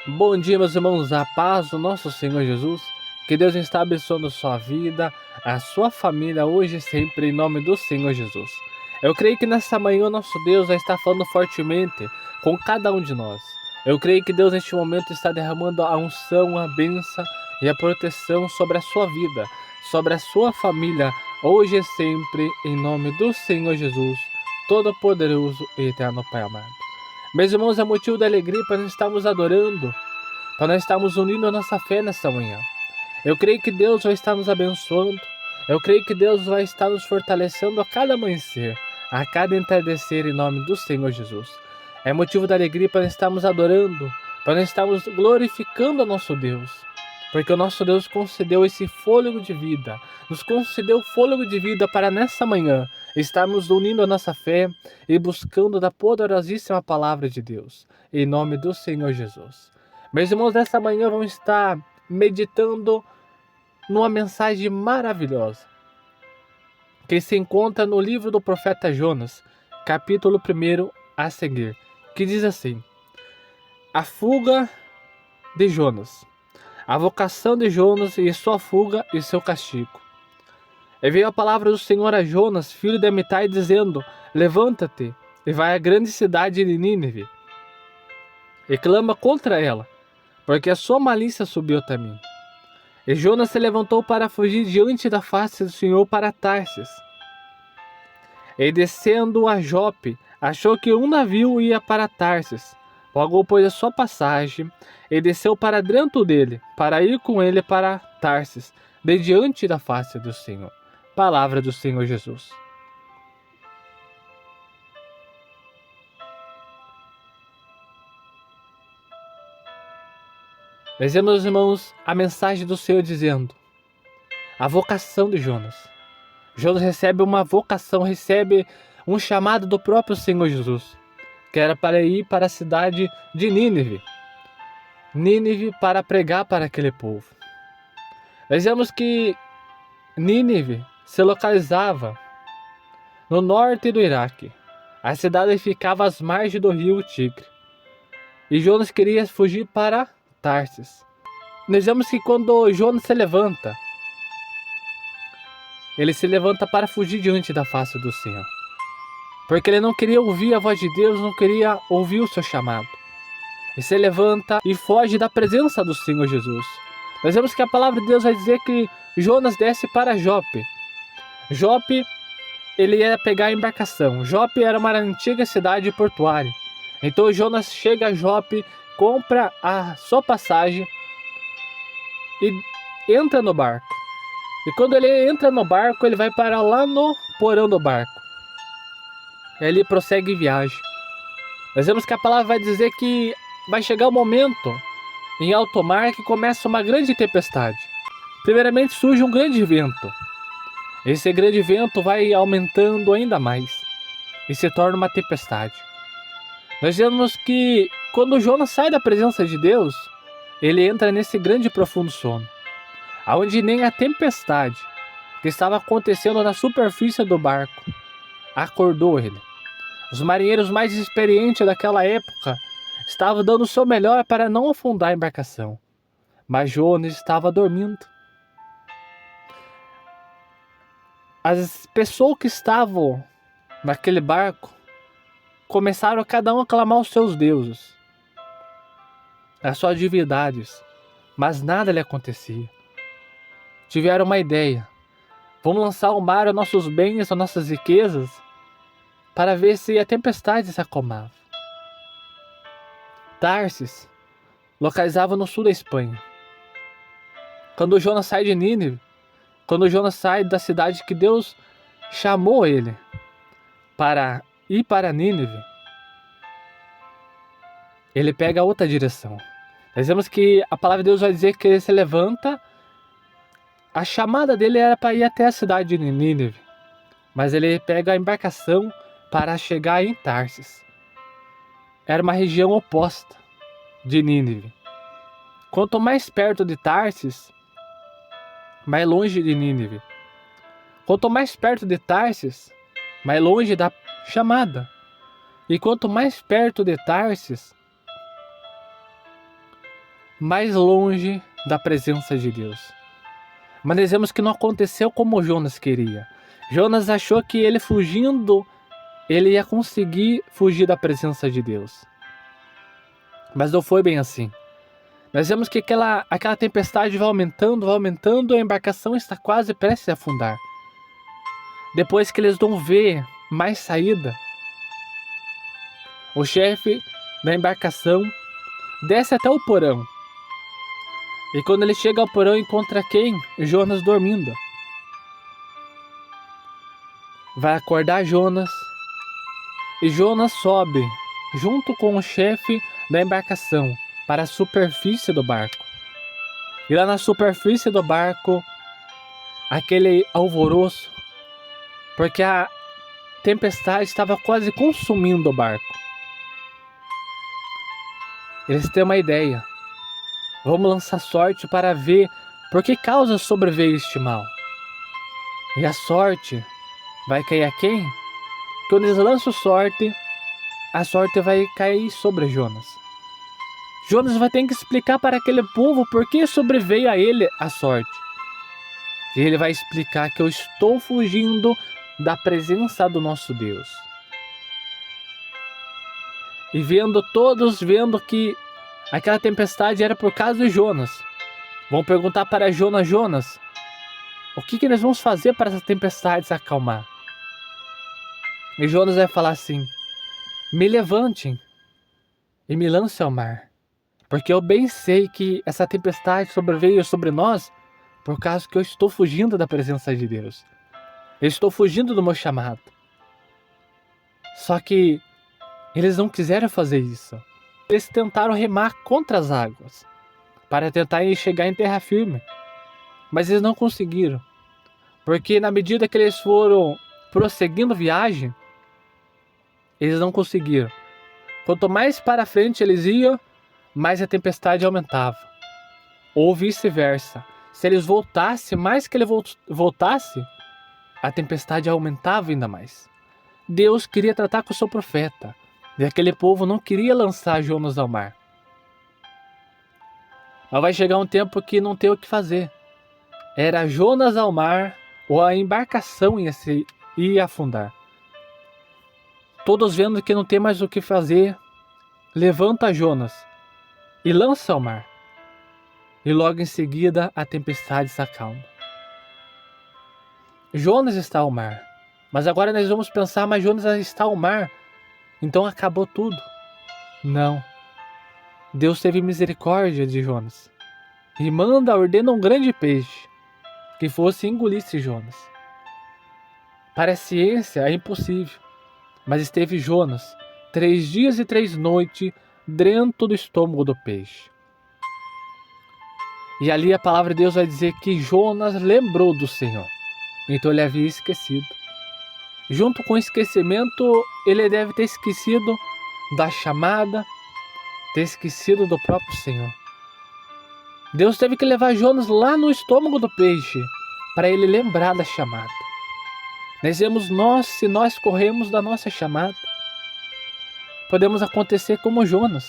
Bom dia, meus irmãos, a paz do nosso Senhor Jesus. Que Deus está abençoando a sua vida, a sua família, hoje e sempre, em nome do Senhor Jesus. Eu creio que nessa manhã o nosso Deus vai estar falando fortemente com cada um de nós. Eu creio que Deus neste momento está derramando a unção, a bênção e a proteção sobre a sua vida, sobre a sua família, hoje e sempre, em nome do Senhor Jesus, Todo-Poderoso e Eterno Pai amado. Meus irmãos, é motivo de alegria para nós estarmos adorando, para nós estarmos unindo a nossa fé nesta manhã. Eu creio que Deus vai estar nos abençoando, eu creio que Deus vai estar nos fortalecendo a cada amanhecer, a cada entardecer, em nome do Senhor Jesus. É motivo de alegria para nós estarmos adorando, para nós estarmos glorificando a nosso Deus, porque o nosso Deus concedeu esse fôlego de vida, nos concedeu fôlego de vida para nessa manhã estarmos unindo a nossa fé e buscando da poderosíssima palavra de Deus, em nome do Senhor Jesus. Meus irmãos, nessa manhã vamos estar meditando numa mensagem maravilhosa que se encontra no livro do profeta Jonas, capítulo 1 a seguir, que diz assim: a fuga de Jonas, a vocação de Jonas e sua fuga e seu castigo. E veio a palavra do Senhor a Jonas, filho de Amitai, dizendo: levanta-te e vai à grande cidade de Nínive e clama contra ela, porque a sua malícia subiu até mim. E Jonas se levantou para fugir diante da face do Senhor para Tarsis. E descendo a Jope, achou que um navio ia para Tarsis. Pagou, pois, a sua passagem e desceu para dentro dele, para ir com ele para Tarsis, de diante da face do Senhor. Palavra do Senhor Jesus. Meus irmãos, a mensagem do Senhor dizendo: a vocação de Jonas. Jonas recebe uma vocação, recebe um chamado do próprio Senhor Jesus, que era para ir para a cidade de Nínive. Nínive para pregar para aquele povo. Nós vemos que Nínive se localizava no norte do Iraque. A cidade ficava às margens do rio Tigre. E Jonas queria fugir para Tarsis. Nós vemos que quando Jonas se levanta, ele se levanta para fugir diante da face do Senhor. Porque ele não queria ouvir a voz de Deus, não queria ouvir o seu chamado. E se levanta e foge da presença do Senhor Jesus. Nós vemos que a palavra de Deus vai dizer que Jonas desce para Jope. Jope, ele ia pegar a embarcação. Jope era uma antiga cidade portuária. Então Jonas chega a Jope, compra a sua passagem e entra no barco. E quando ele entra no barco, ele vai parar lá no porão do barco. Ele prossegue viagem. Nós vemos que a palavra vai dizer que vai chegar o momento em alto mar que começa uma grande tempestade. Primeiramente surge um grande vento. Esse grande vento vai aumentando ainda mais e se torna uma tempestade. Nós vemos que quando Jonas sai da presença de Deus, ele entra nesse grande e profundo sono, aonde nem a tempestade que estava acontecendo na superfície do barco acordou ele. Os marinheiros mais experientes daquela época estavam dando o seu melhor para não afundar a embarcação, mas Jonas estava dormindo. As pessoas que estavam naquele barco começaram a cada um a clamar os seus deuses, as suas divindades, mas nada lhe acontecia. Tiveram uma ideia: vamos lançar ao mar os nossos bens, as nossas riquezas, para ver se a tempestade se acalmava. Tarsis localizava no sul da Espanha. Quando Jonas sai de Nínive, quando Jonas sai da cidade que Deus chamou ele para ir para Nínive, ele pega outra direção. Nós vemos que a palavra de Deus vai dizer que ele se levanta. A chamada dele era para ir até a cidade de Nínive, mas ele pega a embarcação para chegar em Tarsis. Era uma região oposta de Nínive. Quanto mais perto de Tarsis, mais longe de Nínive. Quanto mais perto de Tarsis, mais longe da chamada. E quanto mais perto de Tarsis, mais longe da presença de Deus. Mas dizemos que não aconteceu como Jonas queria. Jonas achou que ele fugindo, ele ia conseguir fugir da presença de Deus. Mas não foi bem assim. Nós vemos que aquela tempestade vai aumentando, a embarcação está quase prestes a afundar. Depois que eles não vê mais saída, o chefe da embarcação desce até o porão. E quando ele chega ao porão, encontra quem? Jonas dormindo. Vai acordar Jonas. E Jonas sobe, junto com o chefe da embarcação, para a superfície do barco. E lá na superfície do barco, aquele alvoroço, porque a tempestade estava quase consumindo o barco. Eles têm uma ideia. Vamos lançar sorte para ver por que causa sobreveio este mal. E a sorte vai cair a quem? Quando eles lançam sorte, a sorte vai cair sobre Jonas. Jonas vai ter que explicar para aquele povo por que sobreveio a ele a sorte. E ele vai explicar que eu estou fugindo da presença do nosso Deus. E todos vendo que aquela tempestade era por causa de Jonas, vão perguntar para Jonas, o que nós vamos fazer para essa tempestade se acalmar? E Jonas vai falar assim: me levantem e me lancem ao mar, porque eu bem sei que essa tempestade sobreveio sobre nós por causa que eu estou fugindo da presença de Deus. Eu estou fugindo do meu chamado. Só que eles não quiseram fazer isso. Eles tentaram remar contra as águas para tentar chegar em terra firme, mas eles não conseguiram, porque na medida que eles foram prosseguindo a viagem, eles não conseguiram. Quanto mais para frente eles iam, mais a tempestade aumentava. Ou vice-versa. Se eles voltassem, mais que ele voltasse, a tempestade aumentava ainda mais. Deus queria tratar com o seu profeta, e aquele povo não queria lançar Jonas ao mar. Mas vai chegar um tempo que não tem o que fazer. Era Jonas ao mar, ou a embarcação ia afundar. Todos vendo que não tem mais o que fazer, levanta Jonas e lança ao mar. E logo em seguida a tempestade se acalma. Jonas está ao mar. Mas agora nós vamos pensar, mas Jonas está ao mar, então acabou tudo. Não. Deus teve misericórdia de Jonas e ordena um grande peixe que fosse engolisse Jonas. Para a ciência é impossível, mas esteve Jonas 3 dias e 3 noites dentro do estômago do peixe. E ali a palavra de Deus vai dizer que Jonas lembrou do Senhor, então ele havia esquecido. Junto com o esquecimento, ele deve ter esquecido da chamada, ter esquecido do próprio Senhor. Deus teve que levar Jonas lá no estômago do peixe para ele lembrar da chamada. Nós vemos se nós corremos da nossa chamada, podemos acontecer como Jonas.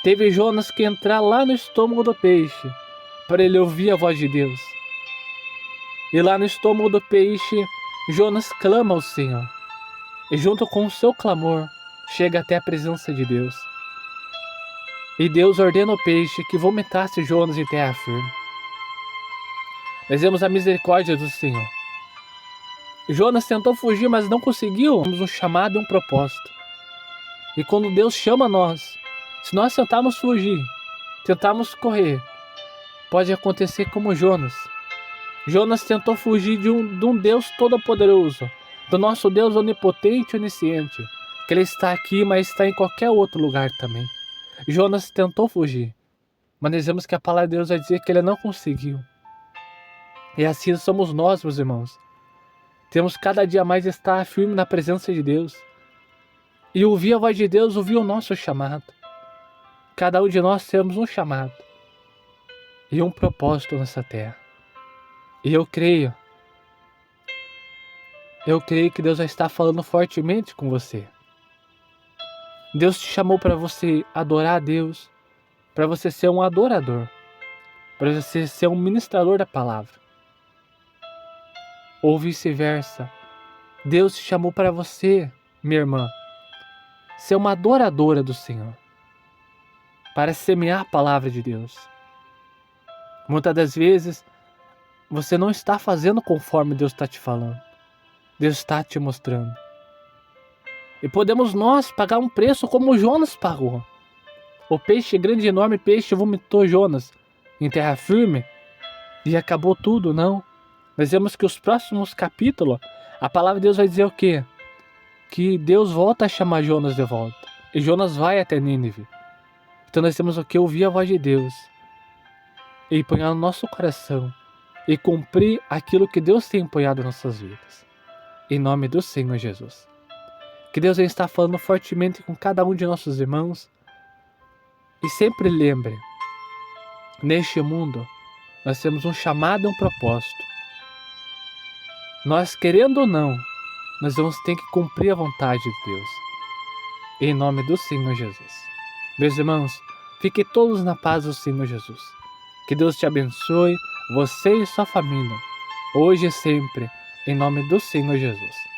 Teve Jonas que entrar lá no estômago do peixe para ele ouvir a voz de Deus. E lá no estômago do peixe, Jonas clama ao Senhor. E junto com o seu clamor, chega até a presença de Deus. E Deus ordena ao peixe que vomitasse Jonas em terra firme. Nós vemos a misericórdia do Senhor. Jonas tentou fugir, mas não conseguiu. Temos um chamado e um propósito. E quando Deus chama nós, se nós tentarmos fugir, tentarmos correr, pode acontecer como Jonas. Jonas tentou fugir de um Deus todo-poderoso, do nosso Deus onipotente e onisciente, que ele está aqui, mas está em qualquer outro lugar também. Jonas tentou fugir, mas nós vemos que a palavra de Deus vai dizer que ele não conseguiu. E assim somos nós, meus irmãos. Temos cada dia mais estar firme na presença de Deus. E ouvir a voz de Deus, ouvir o nosso chamado. Cada um de nós temos um chamado e um propósito nessa terra. E eu creio que Deus já está falando fortemente com você. Deus te chamou para você adorar a Deus, para você ser um adorador, para você ser um ministrador da palavra. Ou vice-versa. Deus te chamou para você, minha irmã, ser uma adoradora do Senhor, para semear a palavra de Deus. Muitas das vezes, você não está fazendo conforme Deus está te falando. Deus está te mostrando. E podemos nós pagar um preço como Jonas pagou. O peixe, grande e enorme peixe, vomitou Jonas em terra firme e acabou tudo, não. Nós vemos que os próximos capítulos, a palavra de Deus vai dizer o quê? Que Deus volta a chamar Jonas de volta. E Jonas vai até Nínive. Então nós temos o que? Ouvir a voz de Deus. E empunhar no nosso coração. E cumprir aquilo que Deus tem empunhado em nossas vidas. Em nome do Senhor Jesus. Que Deus está falando fortemente com cada um de nossos irmãos. E sempre lembre, neste mundo, nós temos um chamado e um propósito. Nós, querendo ou não, nós vamos ter que cumprir a vontade de Deus. Em nome do Senhor Jesus. Meus irmãos, fiquem todos na paz do Senhor Jesus. Que Deus te abençoe, você e sua família, hoje e sempre, em nome do Senhor Jesus.